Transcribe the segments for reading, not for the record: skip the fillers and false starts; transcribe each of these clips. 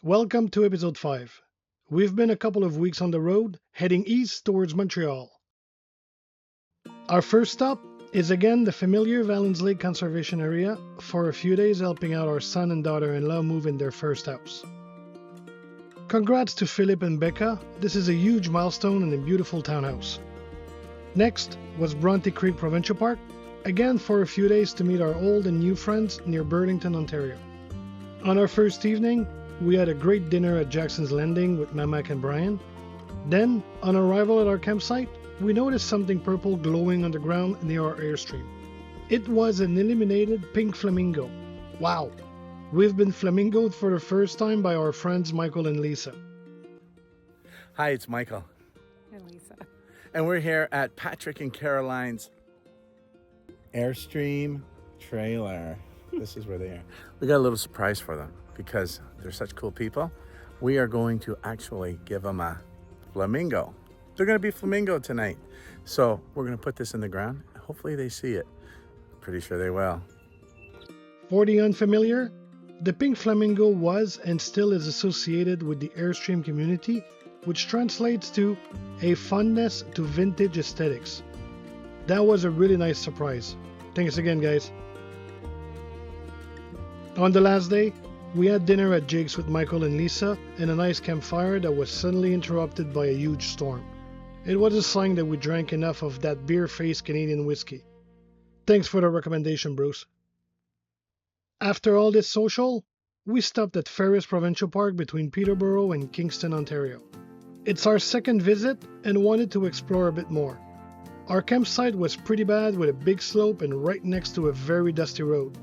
Welcome to episode 5. We've been a couple of weeks on the road, heading east towards Montreal. Our first stop is again the familiar Valens Lake Conservation Area for a few days helping out our son and daughter-in-law move in their first house. Congrats to Philip and Becca, this is a huge milestone in a beautiful townhouse. Next was Bronte Creek Provincial Park, again for a few days to meet our old and new friends near Burlington, Ontario. On our first evening, we had a great dinner at Jackson's Landing with Mamak and Brian. Then, on arrival at our campsite, we noticed something purple glowing on the ground near our airstream. It was an illuminated pink flamingo. Wow! We've been flamingoed for the first time by our friends Michael and Lisa. Hi, it's Michael. And Lisa. And we're here at Patrick and Caroline's Airstream trailer. This is where they are. We got a little surprise for them because they're such cool people. We are going to actually give them a flamingo. They're going to be flamingo tonight. So we're going to put this in the ground. Hopefully they see it. Pretty sure they will. For the unfamiliar, the pink flamingo was and still is associated with the Airstream community, which translates to a fondness to vintage aesthetics. That was a really nice surprise. Thanks again, guys. On the last day, we had dinner at Jake's with Michael and Lisa and a nice campfire that was suddenly interrupted by a huge storm. It was a sign that we drank enough of that beer-faced Canadian whiskey. Thanks for the recommendation, Bruce. After all this social, we stopped at Ferris Provincial Park between Peterborough and Kingston, Ontario. It's our second visit and wanted to explore a bit more. Our campsite was pretty bad with a big slope and right next to a very dusty road.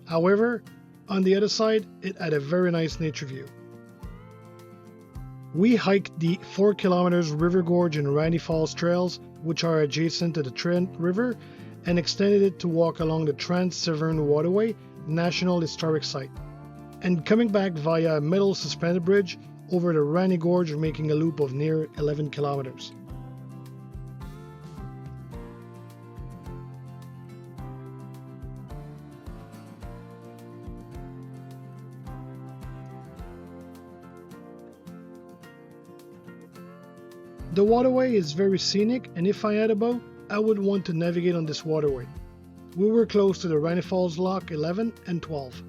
However, on the other side, it had a very nice nature view. We hiked the 4 kilometers River Gorge and Randy Falls trails, which are adjacent to the Trent River, and extended it to walk along the Trent-Severn waterway, National Historic Site, and coming back via a metal suspended bridge over the Randy Gorge, making a loop of near 11 kilometers. The waterway is very scenic, and if I had a boat, I would want to navigate on this waterway. We were close to the Randy Falls Lock 11 and 12.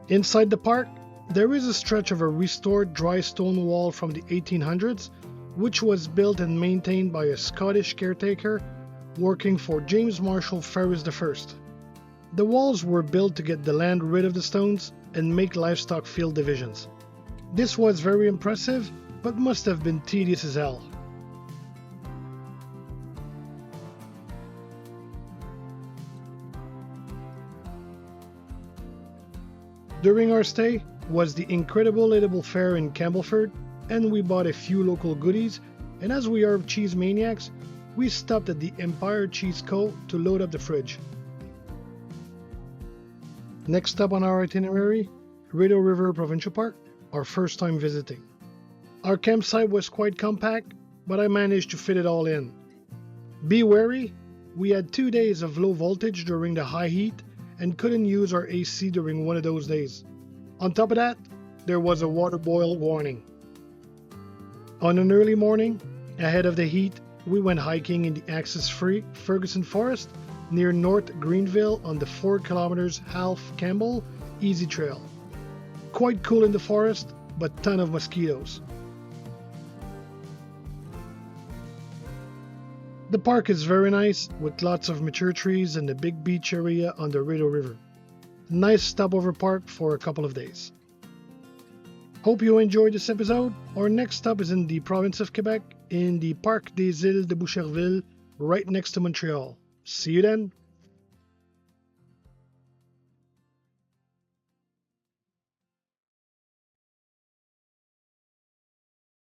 Inside the park, there is a stretch of a restored dry stone wall from the 1800s, which was built and maintained by a Scottish caretaker working for James Marshall Ferris I. The walls were built to get the land rid of the stones and make livestock field divisions. This was very impressive, but must have been tedious as hell. During our stay was the incredible edible fair in Campbellford, and we bought a few local goodies, and as we are cheese maniacs, we stopped at the Empire Cheese Co. to load up the fridge. Next stop on our itinerary, Rideau River Provincial Park, our first time visiting. Our campsite was quite compact, but I managed to fit it all in. Be wary, we had 2 days of low voltage during the high heat and couldn't use our AC during one of those days. On top of that, there was a water boil warning. On an early morning, ahead of the heat, we went hiking in the access-free Ferguson Forest near North Greenville on the 4 kilometers Half Campbell Easy Trail. Quite cool in the forest, but ton of mosquitoes. The park is very nice, with lots of mature trees and a big beach area on the Rideau River. Nice stopover park for a couple of days. Hope you enjoyed this episode. Our next stop is in the province of Quebec, in the Parc des Îles de Boucherville, right next to Montreal. See you then!